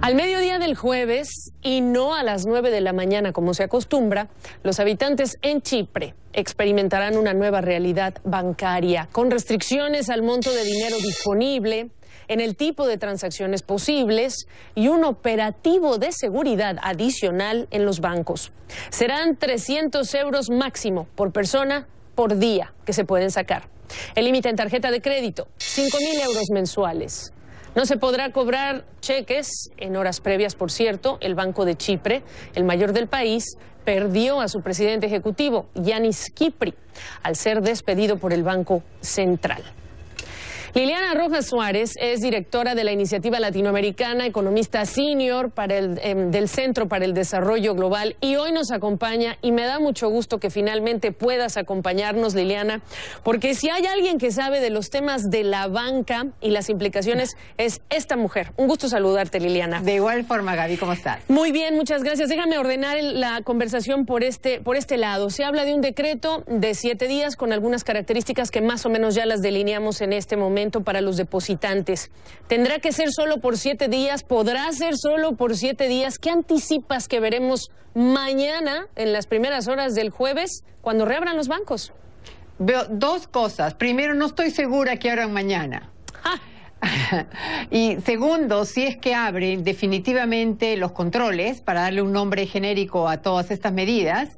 Al mediodía del jueves, y no a las 9 de la mañana como se acostumbra, los habitantes en Chipre experimentarán una nueva realidad bancaria, con restricciones al monto de dinero disponible, en el tipo de transacciones posibles y un operativo de seguridad adicional en los bancos. Serán 300 euros máximo por persona por día que se pueden sacar. El límite en tarjeta de crédito, 5.000 euros mensuales. No se podrá cobrar cheques en horas previas, por cierto. El Banco de Chipre, el mayor del país, perdió a su presidente ejecutivo, Yanis Kipri, al ser despedido por el Banco Central. Liliana Rojas Suárez es directora de la Iniciativa Latinoamericana, economista senior del Centro para el Desarrollo Global, y hoy nos acompaña, y me da mucho gusto que finalmente puedas acompañarnos, Liliana, porque si hay alguien que sabe de los temas de la banca y las implicaciones, es esta mujer. Un gusto saludarte, Liliana. De igual forma, Gaby, ¿cómo estás? Muy bien, muchas gracias. Déjame ordenar la conversación por este lado. Se habla de un decreto de 7 días con algunas características que más o menos ya las delineamos en este momento para los depositantes. ¿Tendrá que ser solo por 7 días? ¿Podrá ser solo por 7 días? ¿Qué anticipas que veremos mañana, en las primeras horas del jueves, cuando reabran los bancos? Veo dos cosas. Primero, no estoy segura que abran mañana. Y segundo, si es que abren definitivamente los controles, para darle un nombre genérico a todas estas medidas,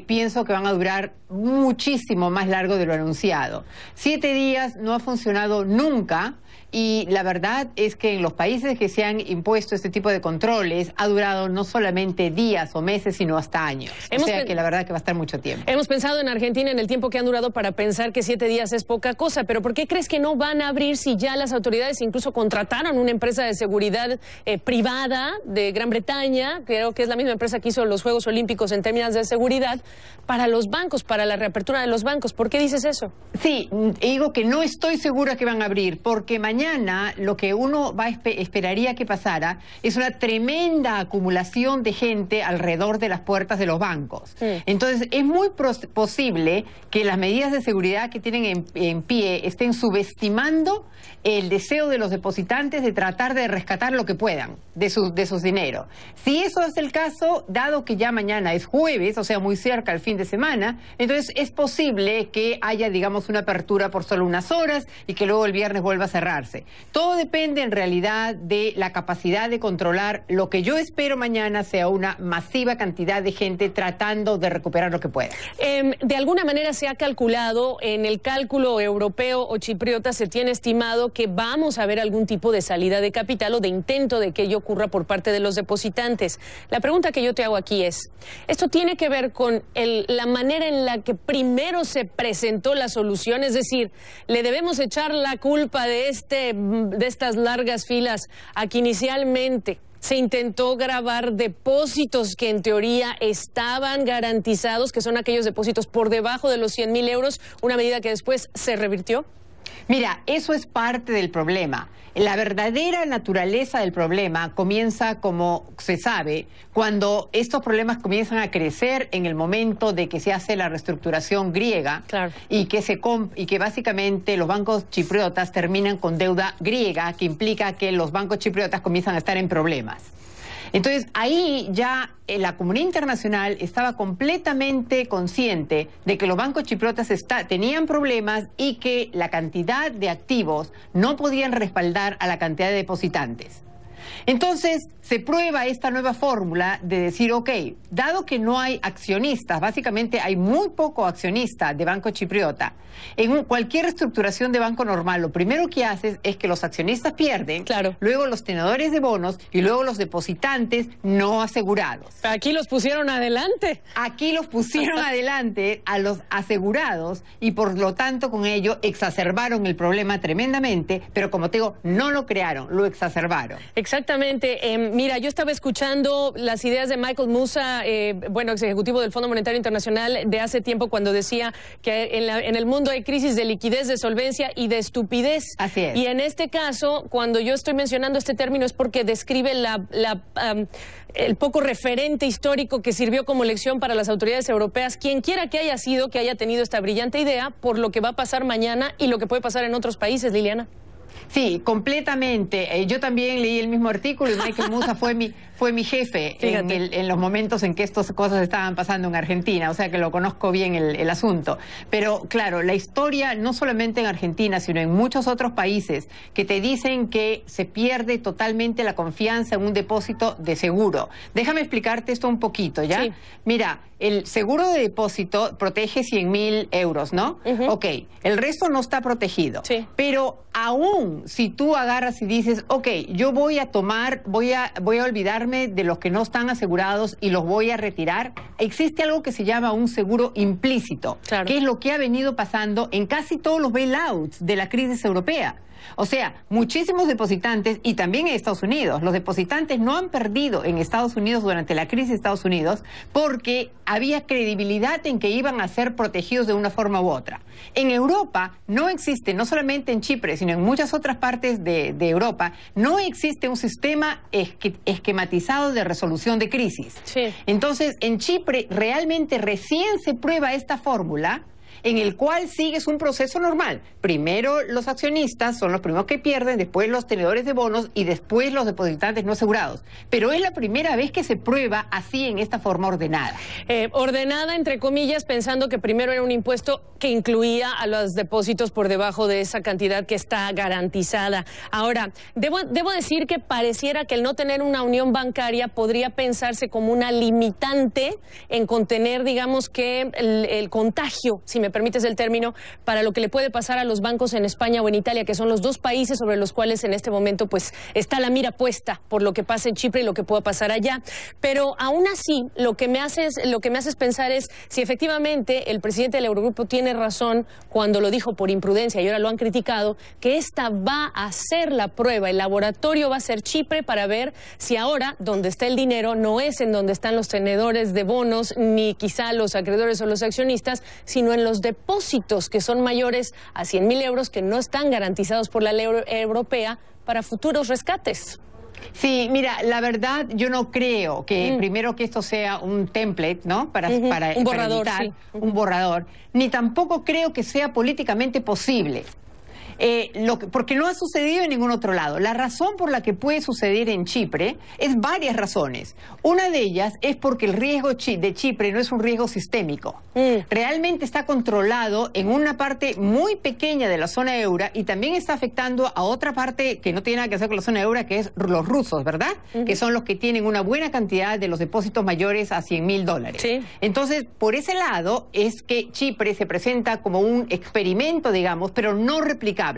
pienso que van a durar muchísimo más largo de lo anunciado. 7 días no ha funcionado nunca, y la verdad es que en los países que se han impuesto este tipo de controles ha durado no solamente días o meses, sino hasta años. O sea que la verdad que va a estar mucho tiempo. Hemos pensado en Argentina en el tiempo que han durado para pensar que 7 días es poca cosa, pero ¿por qué crees que no van a abrir si ya las autoridades incluso contrataron una empresa de seguridad privada de Gran Bretaña? Creo que es la misma empresa que hizo los Juegos Olímpicos en términos de seguridad para los bancos, para la reapertura de los bancos. ¿Por qué dices eso? Sí, digo que no estoy segura que van a abrir, porque mañana lo que uno esperaría que pasara es una tremenda acumulación de gente alrededor de las puertas de los bancos. Entonces es muy posible que las medidas de seguridad que tienen en pie estén subestimando el deseo de los depositantes de tratar de rescatar lo que puedan de sus dineros. Si eso es el caso, dado que ya mañana es jueves, o sea muy cerca al fin de semana, entonces es posible que haya, digamos, una apertura por solo unas horas y que luego el viernes vuelva a cerrarse. Todo depende en realidad de la capacidad de controlar. Lo que yo espero mañana sea una masiva cantidad de gente tratando de recuperar lo que pueda. De alguna manera se ha calculado, en el cálculo europeo o chipriota se tiene estimado que vamos a ver algún tipo de salida de capital o de intento de que ello ocurra por parte de los depositantes. La pregunta que yo te hago aquí es, ¿esto tiene que ver con la manera en la que primero se presentó la solución? Es decir, ¿le debemos echar la culpa de estas largas filas a que inicialmente se intentó grabar depósitos que en teoría estaban garantizados, que son aquellos depósitos por debajo de los 100.000 euros, una medida que después se revirtió? Mira, eso es parte del problema. La verdadera naturaleza del problema comienza, como se sabe, cuando estos problemas comienzan a crecer en el momento de que se hace la reestructuración griega. Claro. y que básicamente los bancos chipriotas terminan con deuda griega, que implica que los bancos chipriotas comienzan a estar en problemas. Entonces, ahí ya la comunidad internacional estaba completamente consciente de que los bancos chipriotas tenían problemas y que la cantidad de activos no podían respaldar a la cantidad de depositantes. Entonces, se prueba esta nueva fórmula de decir, ok, dado que no hay accionistas, básicamente hay muy poco accionista de banco chipriota, en cualquier reestructuración de banco normal, lo primero que haces es que los accionistas pierden, claro, luego los tenedores de bonos y luego los depositantes no asegurados. Aquí los pusieron adelante. Aquí los pusieron adelante a los asegurados y por lo tanto con ello exacerbaron el problema tremendamente, pero como te digo, no lo crearon, lo exacerbaron. Exactamente. Mira, yo estaba escuchando las ideas de Michael Musa, ex ejecutivo del Fondo Monetario Internacional, de hace tiempo, cuando decía que en el mundo hay crisis de liquidez, de solvencia y de estupidez. Así es. Y en este caso, cuando yo estoy mencionando este término es porque describe el poco referente histórico que sirvió como lección para las autoridades europeas, quien quiera que haya sido, que haya tenido esta brillante idea, por lo que va a pasar mañana y lo que puede pasar en otros países, Liliana. Sí, completamente. Yo también leí el mismo artículo y Michael Musa fue mi jefe en los momentos en que estas cosas estaban pasando en Argentina, o sea que lo conozco bien el asunto. Pero claro, la historia no solamente en Argentina, sino en muchos otros países que te dicen que se pierde totalmente la confianza en un depósito de seguro. Déjame explicarte esto un poquito, ¿ya? Sí. Mira, el seguro de depósito protege 100.000 euros, ¿no? Ok, el resto no está protegido. Sí. Pero aún si tú agarras y dices, ok, yo voy a olvidarme de los que no están asegurados y los voy a retirar, existe algo que se llama un seguro implícito, claro, que es lo que ha venido pasando en casi todos los bailouts de la crisis europea. O sea, muchísimos depositantes, y también en Estados Unidos, los depositantes no han perdido en Estados Unidos durante la crisis de Estados Unidos porque había credibilidad en que iban a ser protegidos de una forma u otra. En Europa no existe, no solamente en Chipre, sino en muchas otras partes de Europa, no existe un sistema esquematizado de resolución de crisis. Sí. Entonces, en Chipre realmente recién se prueba esta fórmula en el cual sigues un proceso normal. Primero los accionistas son los primeros que pierden, después los tenedores de bonos y después los depositantes no asegurados. Pero es la primera vez que se prueba así en esta forma ordenada. Ordenada, entre comillas, pensando que primero era un impuesto que incluía a los depósitos por debajo de esa cantidad que está garantizada. Ahora, debo decir que pareciera que el no tener una unión bancaria podría pensarse como una limitante en contener, digamos, que el contagio, si me permites el término, para lo que le puede pasar a los bancos en España o en Italia, que son los dos países sobre los cuales en este momento pues está la mira puesta por lo que pasa en Chipre y lo que pueda pasar allá. Pero aún así, lo que me haces pensar es si efectivamente el presidente del Eurogrupo tiene razón cuando lo dijo por imprudencia y ahora lo han criticado, que esta va a ser la prueba, el laboratorio va a ser Chipre para ver si ahora donde está el dinero no es en donde están los tenedores de bonos ni quizá los acreedores o los accionistas, sino en los depósitos que son mayores a 100.000 euros que no están garantizados por la ley europea para futuros rescates. Sí, mira, la verdad yo no creo que primero que esto sea un template, ¿no? Para un borrador, para sí. Un borrador, ni tampoco creo que sea políticamente posible. Porque no ha sucedido en ningún otro lado. La razón por la que puede suceder en Chipre es varias razones. Una de ellas es porque el riesgo de Chipre no es un riesgo sistémico. Realmente está controlado en una parte muy pequeña de la zona euro y también está afectando a otra parte que no tiene nada que hacer con la zona euro, que es los rusos, ¿verdad? Que son los que tienen una buena cantidad de los depósitos mayores a 100.000 dólares. Sí. Entonces, por ese lado es que Chipre se presenta como un experimento, digamos, pero no replicable.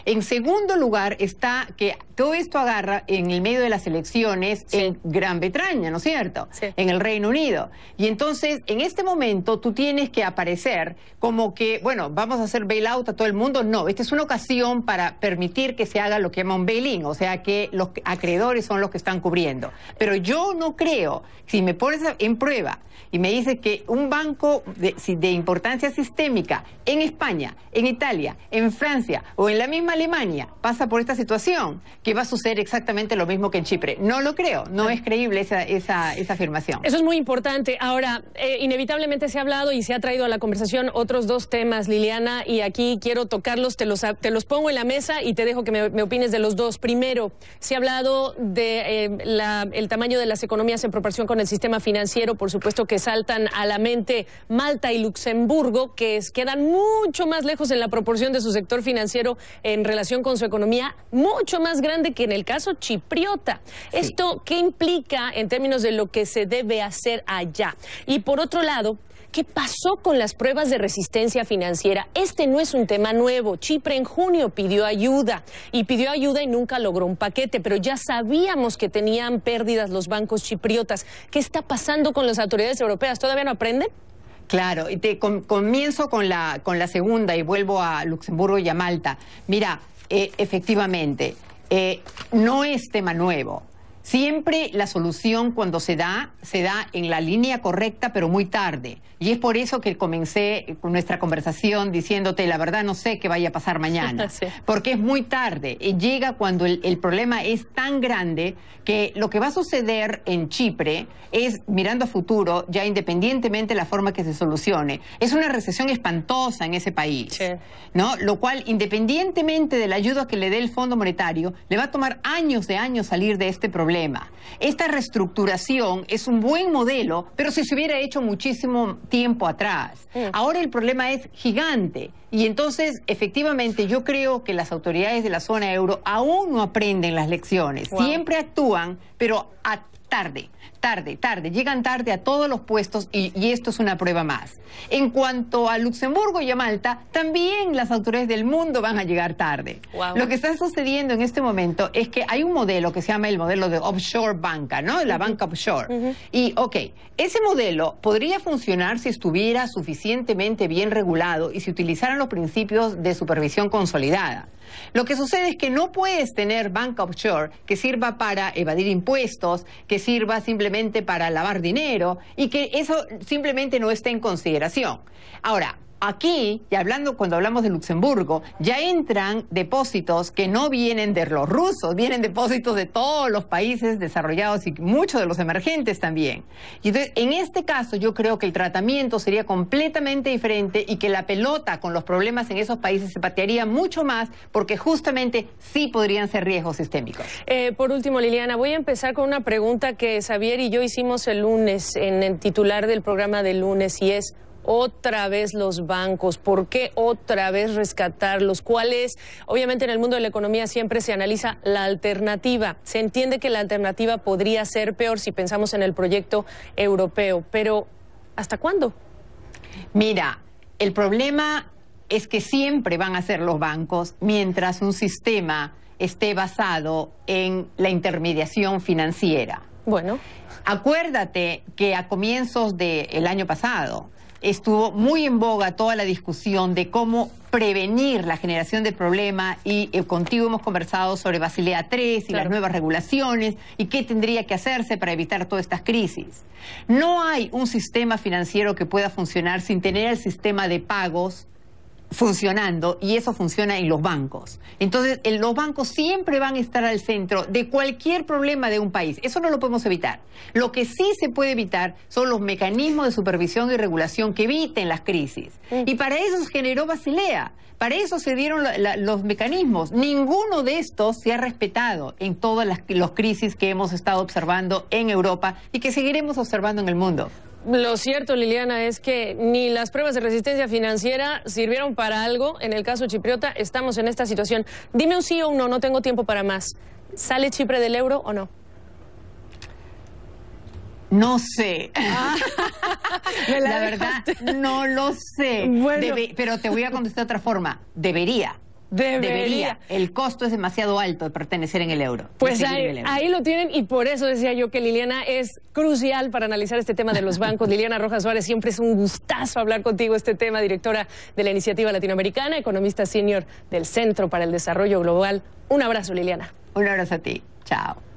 En segundo lugar está que todo esto agarra en el medio de las elecciones en Gran Bretaña, ¿no es cierto? Sí. En el Reino Unido. Y entonces, en este momento, tú tienes que aparecer como que, bueno, vamos a hacer bailout a todo el mundo. No, esta es una ocasión para permitir que se haga lo que llaman bail-in, o sea que los acreedores son los que están cubriendo. Pero yo no creo, si me pones en prueba y me dices que un banco de importancia sistémica en España, en Italia, en Francia o en la misma Alemania pasa por esta situación, que va a suceder exactamente lo mismo que en Chipre. No lo creo, no es creíble esa afirmación. Eso es muy importante. Ahora, inevitablemente se ha hablado y se ha traído a la conversación otros dos temas, Liliana, y aquí quiero tocarlos, te los pongo en la mesa y te dejo que me opines de los dos. Primero, se ha hablado de el tamaño de las economías en proporción con el sistema financiero, por supuesto que saltan a la mente Malta y Luxemburgo, que quedan mucho más lejos en la proporción de su sector financiero en relación con su economía, mucho más grande que en el caso chipriota. Sí. ¿Esto qué implica en términos de lo que se debe hacer allá? Y por otro lado, ¿qué pasó con las pruebas de resistencia financiera? Este no es un tema nuevo. Chipre en junio pidió ayuda y nunca logró un paquete, pero ya sabíamos que tenían pérdidas los bancos chipriotas. ¿Qué está pasando con las autoridades europeas? ¿Todavía no aprenden? Claro, y comienzo con la segunda y vuelvo a Luxemburgo y a Malta. Mira, efectivamente, no es tema nuevo. Siempre la solución cuando se da en la línea correcta, pero muy tarde. Y es por eso que comencé con nuestra conversación diciéndote, la verdad no sé qué vaya a pasar mañana. Sí. Porque es muy tarde. Llega cuando el problema es tan grande que lo que va a suceder en Chipre es, mirando a futuro, ya independientemente de la forma que se solucione, es una recesión espantosa en ese país. Sí. ¿No? Lo cual, independientemente de la ayuda que le dé el Fondo Monetario, le va a tomar años de años salir de este problema. Esta reestructuración es un buen modelo, pero si se hubiera hecho muchísimo tiempo atrás. Ahora el problema es gigante y entonces efectivamente yo creo que las autoridades de la zona euro aún no aprenden las lecciones. Wow. Siempre actúan, pero tarde, llegan tarde a todos los puestos y esto es una prueba más. En cuanto a Luxemburgo y a Malta, también las autoridades del mundo van a llegar tarde. Wow. Lo que está sucediendo en este momento es que hay un modelo que se llama el modelo de offshore banca, ¿no? La banca offshore. Y, ese modelo podría funcionar si estuviera suficientemente bien regulado y si utilizaran los principios de supervisión consolidada. Lo que sucede es que no puedes tener banca offshore que sirva para evadir impuestos, que sirva simplemente para lavar dinero y que eso simplemente no esté en consideración. Ahora, aquí, y cuando hablamos de Luxemburgo, ya entran depósitos que no vienen de los rusos, vienen depósitos de todos los países desarrollados y muchos de los emergentes también. Y entonces, en este caso, yo creo que el tratamiento sería completamente diferente y que la pelota con los problemas en esos países se patearía mucho más porque justamente sí podrían ser riesgos sistémicos. Por último, Liliana, voy a empezar con una pregunta que Xavier y yo hicimos el lunes en el titular del programa del lunes y es: otra vez los bancos, ¿por qué otra vez rescatarlos? ¿Cuál es? Obviamente en el mundo de la economía siempre se analiza la alternativa. Se entiende que la alternativa podría ser peor si pensamos en el proyecto europeo, pero ¿hasta cuándo? Mira, el problema es que siempre van a ser los bancos mientras un sistema esté basado en la intermediación financiera. Bueno. Acuérdate que a comienzos del año pasado estuvo muy en boga toda la discusión de cómo prevenir la generación de problemas y contigo hemos conversado sobre Basilea III y las nuevas regulaciones y qué tendría que hacerse para evitar todas estas crisis. No hay un sistema financiero que pueda funcionar sin tener el sistema de pagos funcionando y eso funciona en los bancos. Entonces, los bancos siempre van a estar al centro de cualquier problema de un país. Eso no lo podemos evitar. Lo que sí se puede evitar son los mecanismos de supervisión y regulación que eviten las crisis. Y para eso se generó Basilea. Para eso se dieron los mecanismos. Ninguno de estos se ha respetado en todas las crisis que hemos estado observando en Europa y que seguiremos observando en el mundo. Lo cierto, Liliana, es que ni las pruebas de resistencia financiera sirvieron para algo. En el caso chipriota estamos en esta situación. Dime un sí o un no, no tengo tiempo para más. ¿Sale Chipre del euro o no? No sé. La verdad, no lo sé. Bueno. Pero te voy a contestar de otra forma. Debería. El costo es demasiado alto de pertenecer en el euro. Pues ahí lo tienen y por eso decía yo que Liliana es crucial para analizar este tema de los bancos. Liliana Rojas Suárez, siempre es un gustazo hablar contigo este tema, directora de la Iniciativa Latinoamericana, economista senior del Centro para el Desarrollo Global. Un abrazo, Liliana. Un abrazo a ti. Chao.